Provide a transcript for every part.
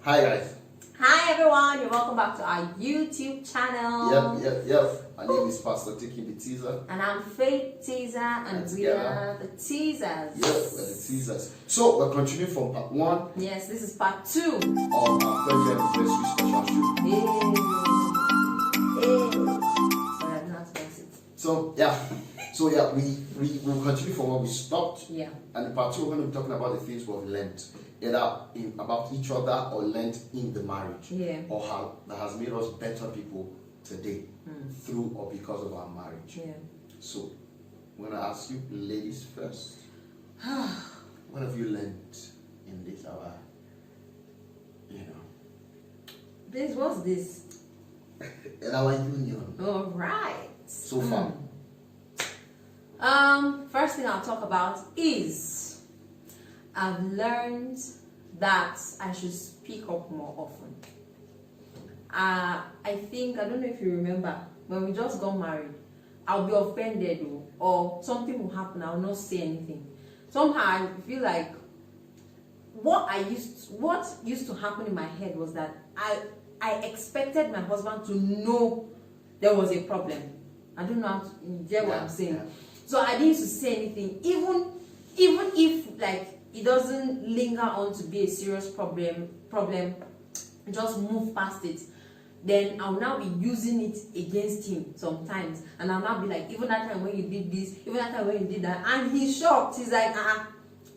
Hi guys. Hi everyone, you're welcome back to our YouTube channel. Yep. My name is Pastor Tiki the Teaser. And I'm Faith Teaser, and we are the Teasers. Yep, we're the Teasers. So we're continuing from part 1. Yes, this is part 2 of our 30th anniversary special shoot. Sorry, I did not express it. So we will continue from where we stopped. Yeah. And in part 2 we're going to be talking about the things we've learned, either about each other or learned in the marriage. Yeah. Or how that has made us better people today through or because of our marriage. Yeah. So I'm going to ask you ladies first. What have you learned in this hour? This, what's this? In our union. All right. So far. First thing I'll talk about is I've learned that I should speak up more often. I don't know if you remember, when we just got married, I'll be offended or something will happen, I'll not say anything. Somehow I feel like what used to happen in my head was that I expected my husband to know there was a problem. I don't know how to get what I'm saying. Yeah. So I didn't used to say anything, even if like it doesn't linger on to be a serious problem, just move past it. Then I'll now be using it against him sometimes, and I'll now be like, even that time when you did this, even that time when you did that, and he's shocked. He's like,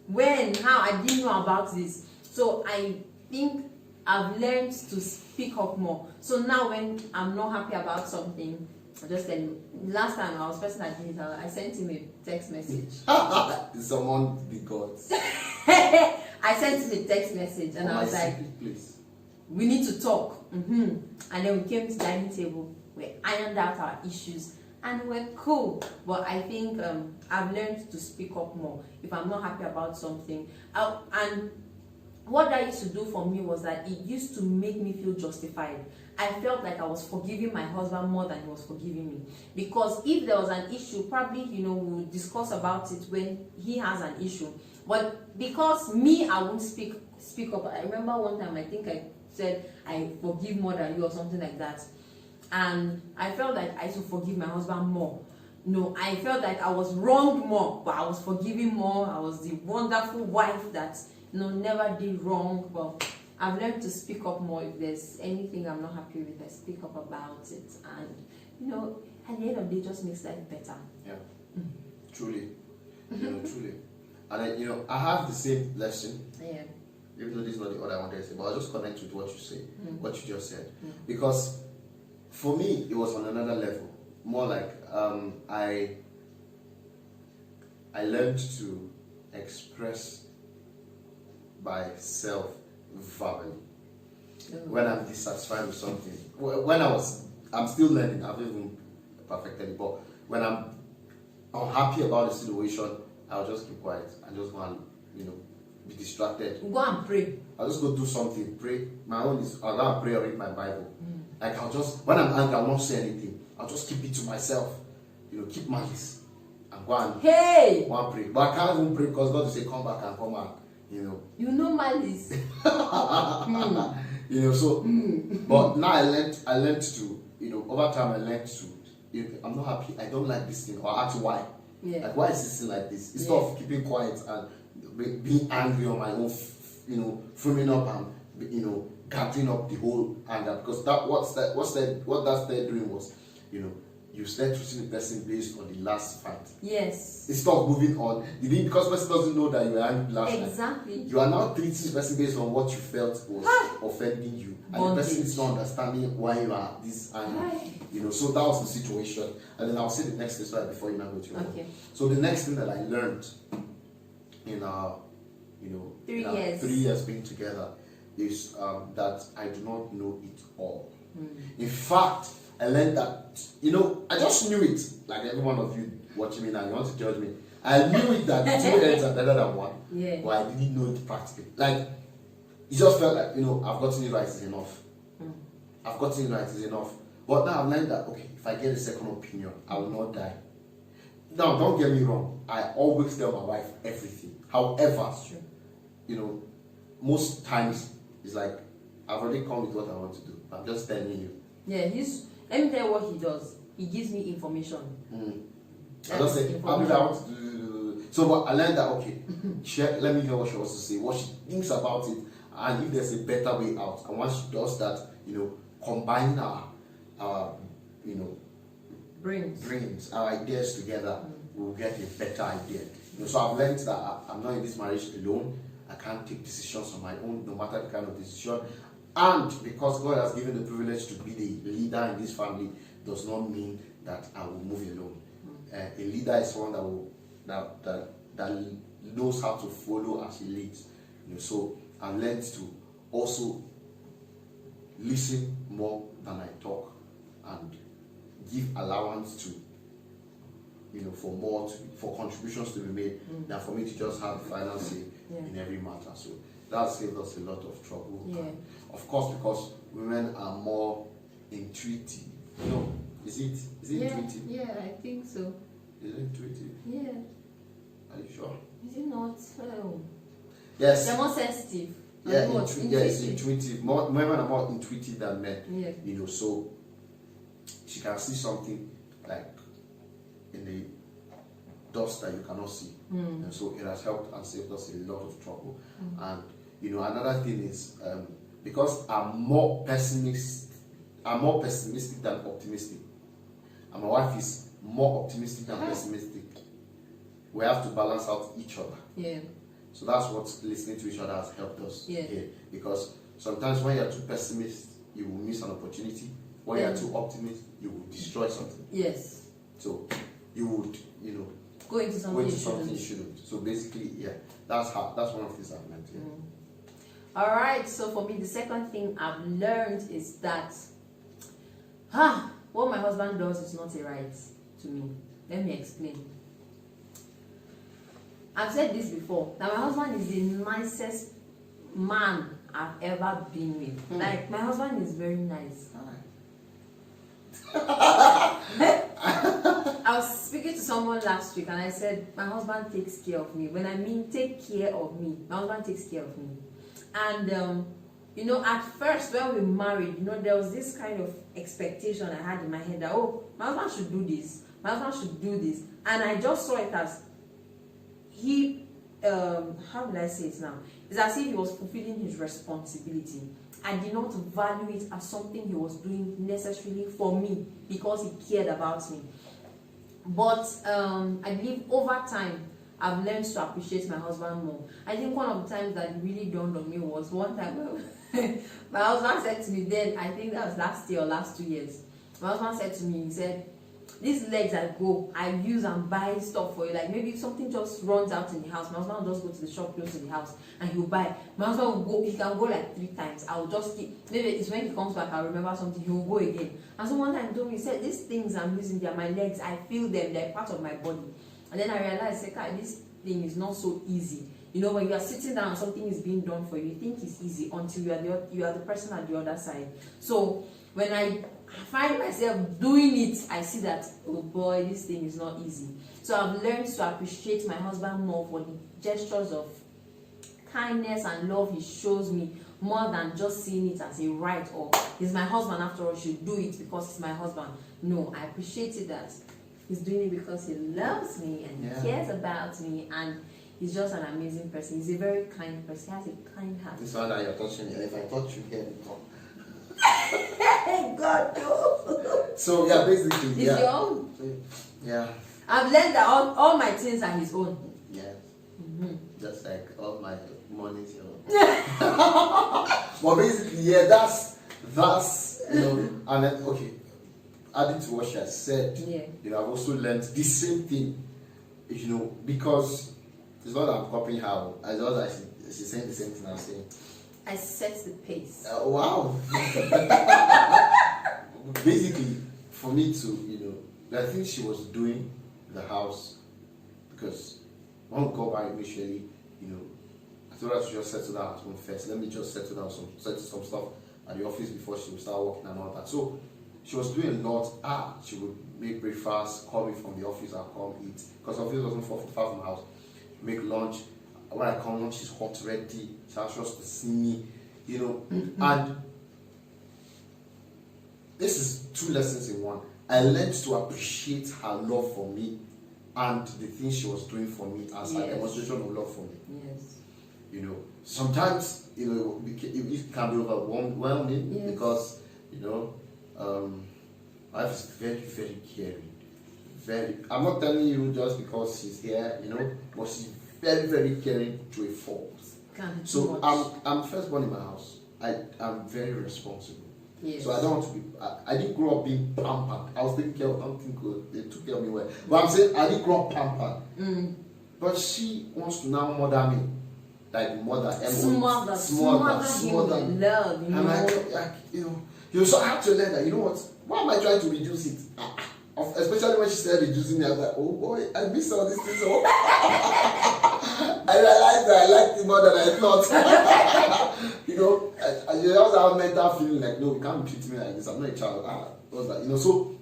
when, how, I didn't know about this. So I think I've learned to speak up more. So now when I'm not happy about something, I just tell him. Last time I was person that did it, I sent him a text message. Someone be God. I sent him a text message and I was like, please. We need to talk. And then we came to the dining table, we ironed out our issues, and we're cool. But I think I've learned to speak up more if I'm not happy about something. And what that used to do for me was that it used to make me feel justified. I felt like I was forgiving my husband more than he was forgiving me. Because if there was an issue, probably, we'll discuss about it when he has an issue. But because me, I won't speak up. I remember one time, I think I said, I forgive more than you or something like that. And I felt like I should forgive my husband more. No, I felt like I was wronged more, but I was forgiving more. I was the wonderful wife that never did wrong. But I've learned to speak up more. If there's anything I'm not happy with, I speak up about it. And at the end of the day, it just makes life better. Yeah. Truly. Truly. And I have the same lesson. Yeah. Even though this is not the order I wanted to say, but I'll just connect with what you say, what you just said. Because for me, it was on another level. More like I learned to express myself verbally when I'm dissatisfied with something. I'm still learning. I've even perfected it, but when I'm unhappy about the situation, I'll just keep quiet and just go and be distracted. Go and pray. I'll just go do something, pray. My own is I'll go and pray or read my Bible. Like when I'm angry, I'll not say anything. I'll just keep it to myself. Keep malice and go and go and pray. But I can't even pray because God will say, come back and come back. Malice. But now I learned to, over time I learned to, if I'm not happy, I don't like this thing, or ask why. Yeah. Like, why is this thing like this? Instead of keeping quiet and being angry on my own, framing up and, gathering up the whole anger. Because what that's doing was, you start treating the person based on the last fight. Yes. Instead of moving on, because the person doesn't know that you were angry last night. Exactly. You are now treating the person based on what you felt was offending you. And the person is not understanding why you are this angry. So that was the situation. And then I'll say the next thing before you now go to your own. So the next thing that I learned in our 3 years being together is that I do not know it all. In fact, I learned that, I just knew it, like every one of you watching me now, you want to judge me. I knew it that 2 heads are better than one, but I didn't know it practically. Like, it just felt like, I've gotten it right is enough. I've gotten it right is enough. But now I've learned that, okay, if I get a second opinion, I will not die. Now, don't get me wrong, I always tell my wife everything. However, most times it's like I've already come with what I want to do. I'm just telling you. Yeah, let me tell you what he does. He gives me information. I just say, I want to do. So, but I learned that, okay, let me hear what she wants to say, what she thinks about it, and if there's a better way out. And once she does that, combine our brains, our ideas together, we'll get a better idea. So I've learned that I'm not in this marriage alone. I can't take decisions on my own, no matter the kind of decision. And because God has given the privilege to be the leader in this family, does not mean that I will move alone. A leader is one that knows how to follow as he leads. So I've learned to also listen more than I talk, and give allowance to for contributions to be made than for me to just have the final say in every matter. So that saved us a lot of trouble. Of course, because women are more intuitive. Is it intuitive? Yeah, I think so. Is it intuitive? Yeah. Are you sure? Is it not? Yes. They're more sensitive. It's intuitive. Women are more intuitive than men. Yeah. So she can see something like in the dust that you cannot see. And so it has helped and saved us a lot of trouble. And another thing is because I'm more pessimistic than optimistic, and my wife is more optimistic than pessimistic. We have to balance out each other. Yeah. So that's what listening to each other has helped us here. Because sometimes when you're too pessimist, you will miss an opportunity. When you're too optimist, you will destroy something. Yes. So you would, go into something you shouldn't. So basically, that's one of the things I've learned. All right. So for me, the second thing I've learned is that what my husband does is not a right to me. Let me explain. I've said this before. Now, my husband is the nicest man I've ever been with. Like, my husband is very nice. I was speaking to someone last week and I said, my husband takes care of me. When I mean take care of me, my husband takes care of me. And, at first when we married, there was this kind of expectation I had in my head that, my husband should do this. My husband should do this. And I just saw it as he, how will I say it now? It's as if he was fulfilling his responsibility. I did not value it as something he was doing necessarily for me because he cared about me. But I believe over time, I've learned to appreciate my husband more. I think one of the times that it really dawned on me was one time my husband said to me then, I think that was last year or last 2 years. My husband said to me, he said, these legs I use and buy stuff for you. Like maybe if something just runs out in the house, my husband will just go to the shop close to the house and he'll buy. My husband will go, he can go like 3 times. I'll just keep, maybe it's when he comes back, I'll remember something, he will go again. And so one time he told me, he said, these things I'm using, they're my legs, I feel them, they're part of my body. And then I realized, this thing is not so easy. When you are sitting down and something is being done for you, you think it's easy until you are the person at the other side. So when I find myself doing it, I see that, oh boy, this thing is not easy. So I've learned to appreciate my husband more for the gestures of kindness and love he shows me, more than just seeing it as a right, or he's my husband after all, should do it because he's my husband. No, I appreciate it that he's doing it because he loves me and he cares about me, and he's just an amazing person. He's a very kind person. He has a kind heart. This one that you're touching me, if I touch you here, God, no. So basically, it's your own. Yeah. I've learned that all my things are his own. Yeah. Just like all my money is your own. But basically, that's and then, okay. Adding to what she has said, I've also learned the same thing. Because it's not that I'm copying her. I know that she's saying the same thing I'm saying. I set the pace. Wow. Basically, for me to, I think she was doing the house because when we got married initially, I told her to just settle down at home first. Let me just settle down some stuff at the office before she would start working and all that. So she was doing a lot. She would make breakfast, call me from the office, I'll come eat. Because the office wasn't 4:55 from the house. Make lunch. When I come, lunch is hot, ready. She has just to see me. you know, and this is two lessons in one. I learned to appreciate her love for me and the things she was doing for me as a demonstration of love for me. Yes. You know, sometimes, you know, it can be overwhelming because, you know, life is very, very caring. Very. I'm not telling you just because she's here, you know, but she's very, very caring to a fault. So I'm firstborn in my house. I'm very responsible. Yes. So I don't want to be. I didn't grow up being pampered. I was taking care of. I don't think they took care of me well. But I'm saying I didn't grow up pampered. But she wants to now mother me, like mother. Smother love. You know? Like, you know. So I have to learn that. You know what? Why am I trying to reduce it? Especially when she started reducing it, I was like, oh boy, I miss all these things. I realized that I liked it more than I thought. You know, I just have a mental feeling like, no, you can't treat me like this. I'm not a child. Was that, you know, so,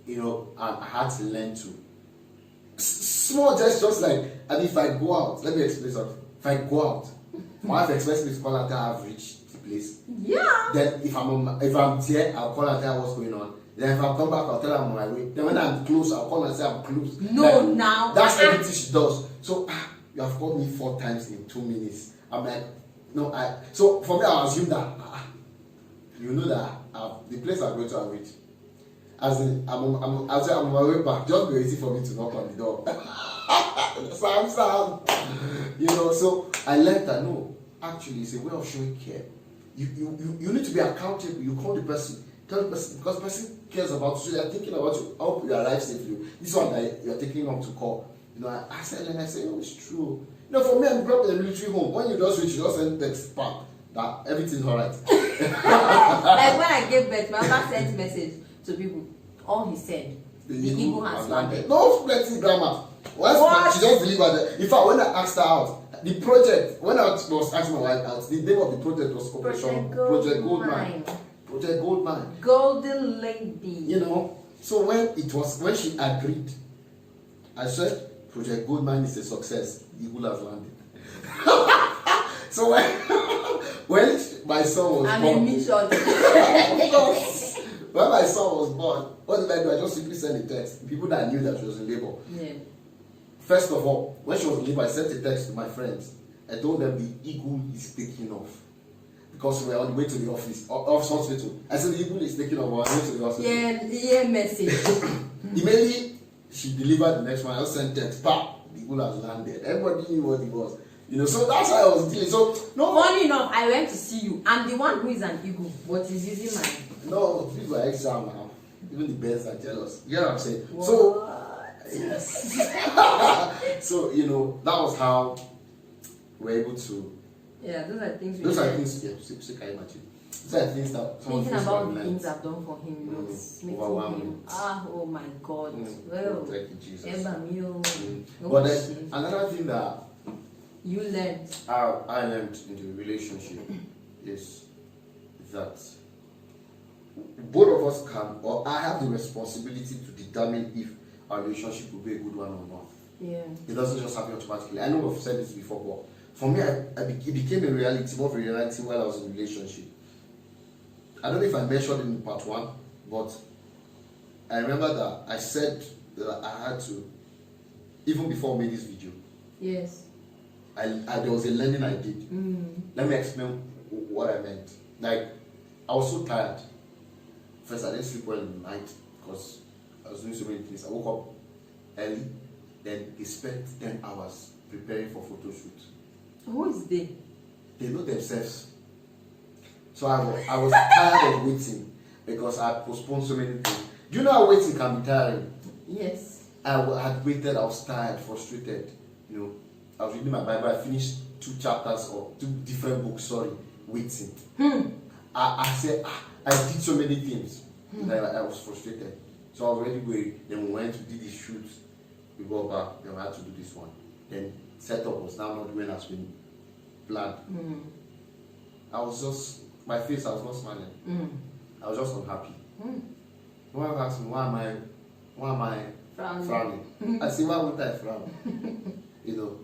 you know, I had to learn to. Small gestures like, and if I go out, let me explain something. If I go out, my wife expects me to call her I have reached the place. Yeah. Then if I'm there, I'll call her tell what's going on. Then if I come back, I'll tell her I'm on my way. Then when I'm close, I'll call and say I'm close. No, like, now. That's everything she does. So, you have called me 4 times in 2 minutes. I'm like, no, so for me, I assume that, you know that the place I'm going to reach. As in, I'm on my way back. Just be easy for me to knock on the door. Sam. You know, so I learned that, no, actually, it's a way of showing care. You need to be accountable. You call the person. Tell the person, because the person cares about you, so they are thinking about you, I hope you arrive safely. This one that you are taking up to call. You know, I said, and I say, oh, it's true. You know, for me, I'm grew up in a military home. When you just reach, you just send text back that everything's alright. Like when I gave birth, my mother sent message to people. All he said, the eagle has landed. No plenty grammar. What? She just delivered it. In fact, when I asked her out, the project, when I was asking my wife out, the name of the project was Operation Project Goldmine. Project Goldmine. Golden Lady. You know, so when she agreed, I said, Project Goldmine is a success. The eagle has landed. So when my son was born, when my son was born, what did I do? I just simply sent a text. People that knew that she was in labor. Yeah. First of all, when she was in labor, I sent a text to my friends. I told them the eagle is taking off. Because we were on the way to the office hospital. I said the eagle is taking off on the way to the hospital. Yeah, message. Immediately, she delivered the next one. I just sent text. The eagle has landed. Everybody knew what it was. You know, so that's how I was dealing. So no. Funny enough, I went to see you. I'm the one who is an eagle, but is using mine. No, people are extra now. Even the birds are jealous. You know what I'm saying? What? So yes. So you know, that was how we're able to. Yeah, those are things. Those are things. Yeah, so can you imagine? Those are things that. Thinking about the things I've done for him, overwhelming. Oh my God. Well, thank you, Jesus. But then another thing that you learned. I learned in the relationship is that both of us can, or I have the responsibility to determine if our relationship will be a good one or not. Yeah. It doesn't just happen automatically. I know we've said this before, but for me, it became a reality, more of a reality while I was in a relationship. I don't know if I mentioned it in part 1, but I remember that I said that I had to, even before I made this video. Yes. There was a learning I did. Let me explain what I meant. Like, I was so tired. First, I didn't sleep well in the night because I was doing so many things. I woke up early, then they spent 10 hours preparing for photo shoot. Who is they? They know themselves. So I was tired of waiting because I postponed so many things. Do you know how waiting can be tiring? Yes. I had waited, I was tired, frustrated. You know, I was reading my Bible, I finished 2 chapters or 2 different books, waiting. I said, I did so many things that I was frustrated. So I was already going. Then we went to do the shoot. We got back. Then we had to do this one. Then setup was now not doing as we planned. I was just, my face, I was not smiling. I was just unhappy. One asked me, why am I frowning? I said, why would I frown? You know.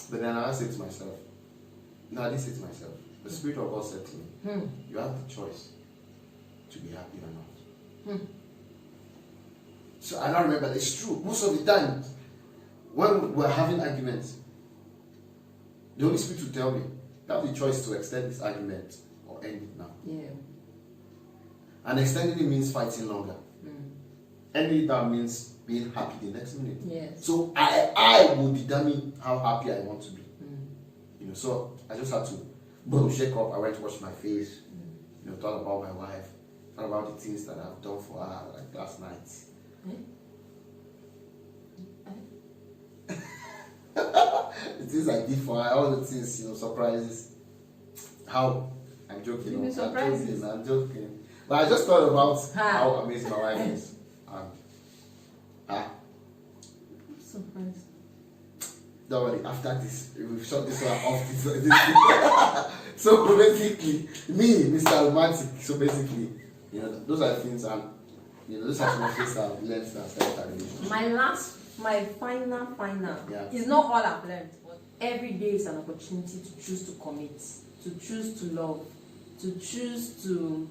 But then I said to myself, no, I didn't say to myself. The Spirit of God said to me, you have the choice to be happy or not. So I now remember that it's true. Most of the time, when we're having arguments, the Holy Spirit will tell me, you have the choice to extend this argument or end it now. Yeah. And extending it means fighting longer. Ending it now means being happy the next minute. Yes. So I will determine how happy I want to be. You know, so I just had to shake up. I went to wash my face. You know, thought about my wife. Thought about the things that I've done for her, like last night. The things I did for her, all the things, you know, surprises. How? I'm joking. I'm joking. But I just thought about how amazing my wife is. Surprise. Don't worry, after this, we've shot this one off. This so basically, me, Mr. Romantic, so basically, you know, those are things, and you know, those are some things I've learned and started a relationship. My final, yeah. is not all I've learned, but every day is an opportunity to choose to commit, to choose to love, to choose to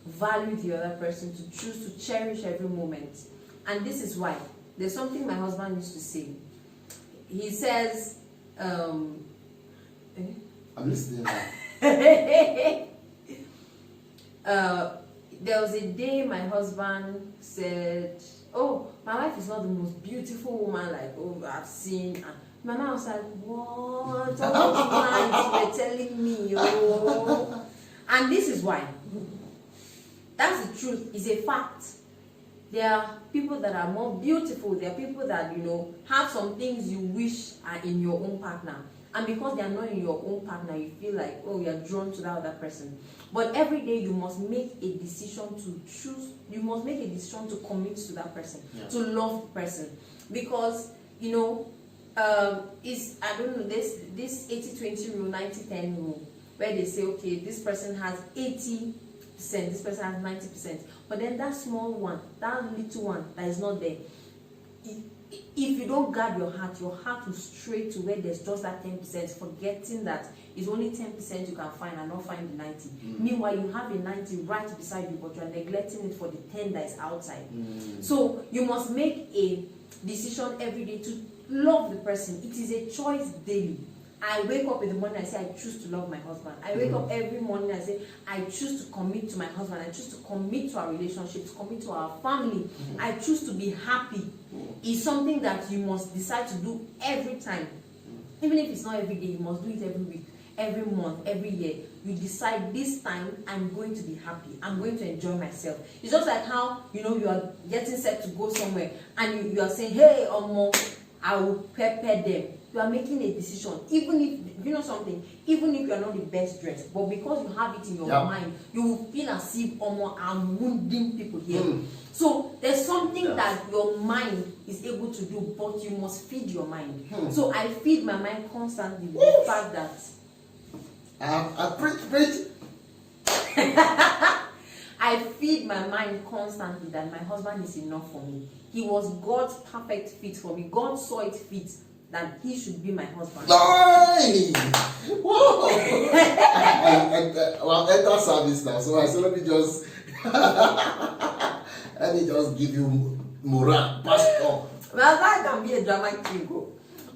value the other person, to choose to cherish every moment. And this is why there's something my husband used to say. He says, I'm listening now. There was a day my husband said, oh, my wife is not the most beautiful woman I've seen. And my mom was like, what? All those lines you were telling me, oh. And this is why. That's the truth. It's a fact. There are people that are more beautiful. There are people that, you know, have some things you wish are in your own partner. And because they are not in your own partner, you feel like, oh, you're drawn to that other person. But every day you must make a decision to choose. You must make a decision to commit to that person, to love the person. Because, you know, I don't know, this 80-20 rule, 90-10 rule, where they say, okay, this person has 80%, this person has 90%. But then that small one, that little one that is not there, if you don't guard your heart will stray to where there's just that 10%, forgetting that it's only 10% you can find and not find the 90. Meanwhile, you have a 90 right beside you, but you are neglecting it for the 10 that is outside. So you must make a decision every day to love the person. It is a choice daily. I wake up in the morning, I say, I choose to love my husband. I wake up every morning, I say, I choose to commit to my husband. I choose to commit to our relationship, to commit to our family. I choose to be happy. It's something that you must decide to do every time. Even if it's not every day, you must do it every week, every month, every year. You decide this time, I'm going to be happy. I'm going to enjoy myself. It's just like how, you know, you are getting set to go somewhere and you are saying, hey, I will prepare them. You are making a decision, even if, you know something, even if you are not the best dressed, but because you have it in your mind, you will feel as if I'm wounding people here. So there's something that your mind is able to do, but you must feed your mind. So I feed my mind constantly with the fact that I preach. I feed my mind constantly that my husband is enough for me. He was God's perfect fit for me. God saw it fit that he should be my husband. Nice! Whoa! Well, enter service now, so I said, let me just give you morale, pastor. Well, that can be a drama king.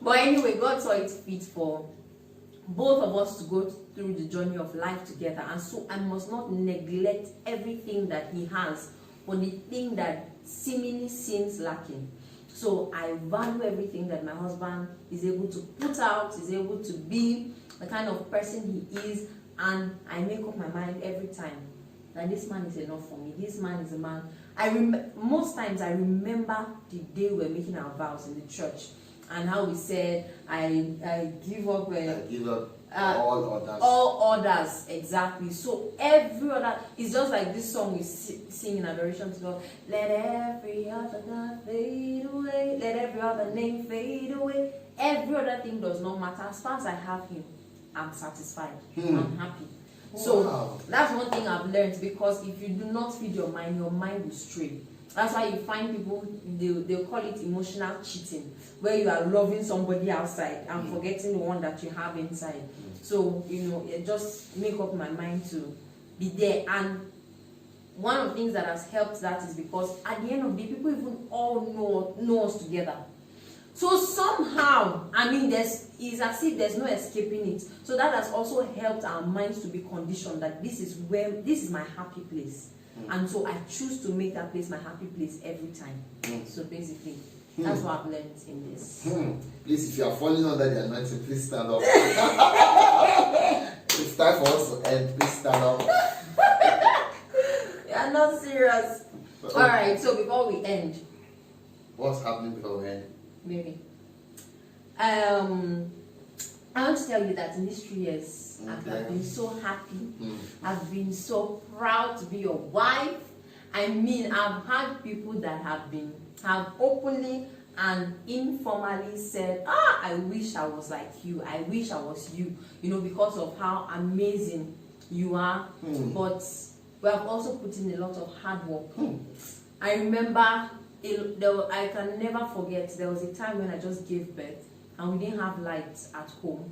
But anyway, God saw it fit for both of us to go through the journey of life together, and so I must not neglect everything that he has for the thing that seemingly seems lacking. So I value everything that my husband is able to put out, is able to be, the kind of person he is, and I make up my mind every time that this man is enough for me. This man is a man. Most times I remember the day we were making our vows in the church, and how we said, I give up. All others, exactly. So every other, it's just like this song we sing in adoration to God. Let every other God fade away. Let every other name fade away. Every other thing does not matter. As far as I have him, I'm satisfied. I'm happy. So that's one thing I've learned, because if you do not feed your mind will stray. That's why you find people, they'll call it emotional cheating, where you are loving somebody outside and forgetting the one that you have inside. So, it just make up my mind to be there. And one of the things that has helped that is because at the end of the day, people even all know us together. So somehow, it's as if there's no escaping it. So that has also helped our minds to be conditioned that this is my happy place. And so I choose to make that place my happy place every time. So basically, that's what I've learned in this. Please, if you are falling under the anointing, please stand up. It's time for us to end. Please stand up. You're not serious. Alright, so before we end. What's happening before we end? Maybe. I want to tell you that in these 3 years, I've been so happy. I've been so proud to be your wife. I've had people that have openly and informally said, I wish I was like you. I wish I was you. Because of how amazing you are. But we have also put in a lot of hard work. I remember, I can never forget, there was a time when I just gave birth and we didn't have lights at home.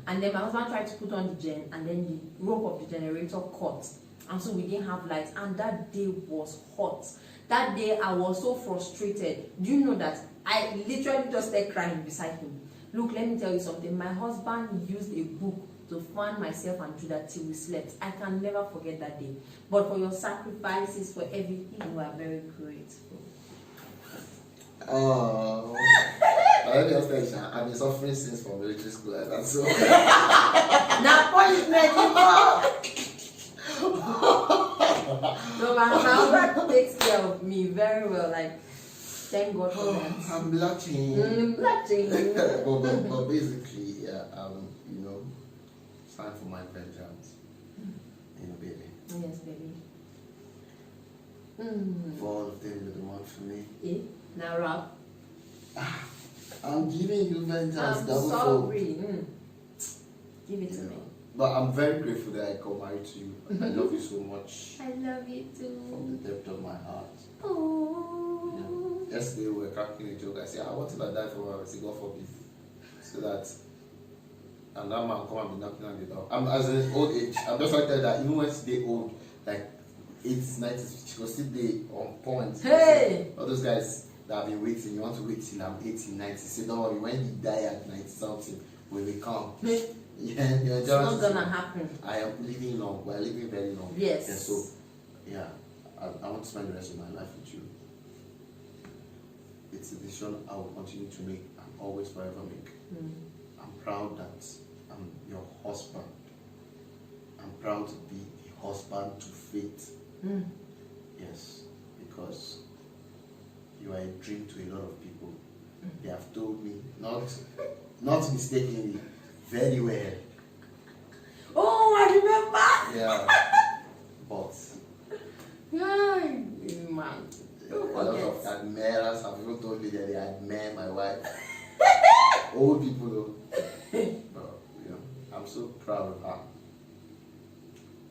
And then my husband tried to put on the gen, and then the rope of the generator caught. And so we didn't have lights. And that day was hot. That day I was so frustrated. Do you know that I literally just started crying beside him? Look, let me tell you something. My husband used a book to fan myself and do that till we slept. I can never forget that day. But for your sacrifices, for everything, we are very grateful. Oh, let me just tell you, I've been suffering since from military school like that. So now punishment, No, my husband takes care of me very well. Like, thank God for that. I'm blushing. Blushing. but basically, yeah, it's time for my vengeance. Baby. Yes, baby. For all of them, you're the one for me. Yeah. Now, Rob. I'm giving you vengeance. I'm double sorry. Give it to me. But I'm very grateful that I got married to you. I love you so much. I love you too. From the depth of my heart. Oh. Yesterday we were cracking a joke. I said, what if I die for her? I said, God forbid. So that, and that man come and be knocking on the door. I'm as an old age. I'm just like that even when they old, like 80s, 90s, she was still there on point. Hey! All those guys that have been waiting, you want to wait till I'm 80, 90. Say, don't worry, when you die at 90 something, we will come. Yeah, it's not gonna happen. I am living long. We are living very long. Yes. And so, yeah, I want to spend the rest of my life with you. It's a decision I will continue to make and always forever make. I'm proud that I'm your husband. I'm proud to be the husband to Faith. Yes, because you are a dream to a lot of people. They have told me, not mistakenly, very well. Oh, I remember. Yeah, but man, a lot of admirers have even told me that they admire my wife. Old people though. But I'm so proud of her.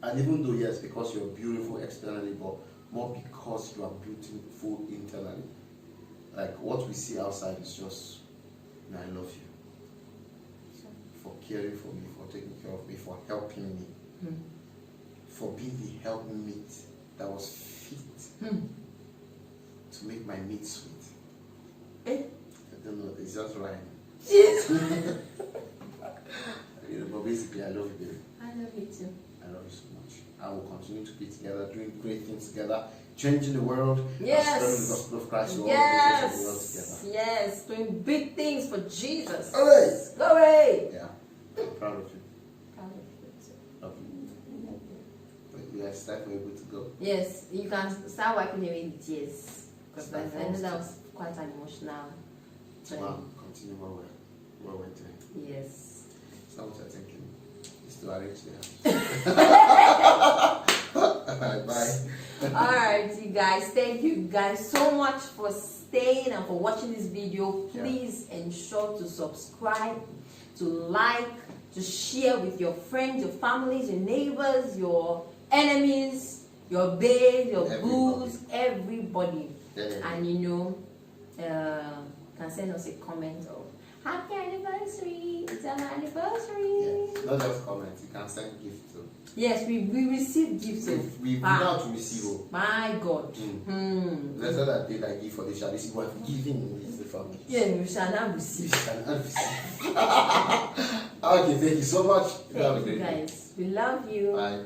And even though yes, because you're beautiful externally, but more because you are beautiful internally. Like what we see outside is just, I love you. For caring for me, for taking care of me, for helping me, for being the helpmate that was fit to make my meat sweet. I don't know, it's just right. Yes. But basically, I love you, baby. I love you too. I love you so much. I will continue to be together, doing great things together, changing the world, yes. and spreading the gospel of Christ to all yes. the world together. Yes, doing big things for Jesus. All right. Glory. Yeah, I'm proud of you. Proud of you too. Love you. But we are start able to go. Yes, you can start wiping away the tears because I know that was quite an emotional. Well, continue what we're doing. Yes. It's not what you're thinking. It's to arrange the house. Bye. Alright, you guys. Thank you guys so much for staying and for watching this video. Please ensure to subscribe, to like, to share with your friends, your families, your neighbors, your enemies, your babes, your booze, everybody. And can send us a comment of Happy anniversary! It's our anniversary! Yeah. Not just comments, you can send gifts too. Yes, we receive gifts. We know how to receive. My God. Let's not that day that give for the shall receive what giving in the family. Yeah, we shall not receive. We shall not receive. Okay, thank you so much. Thank you guys. We love you. Bye.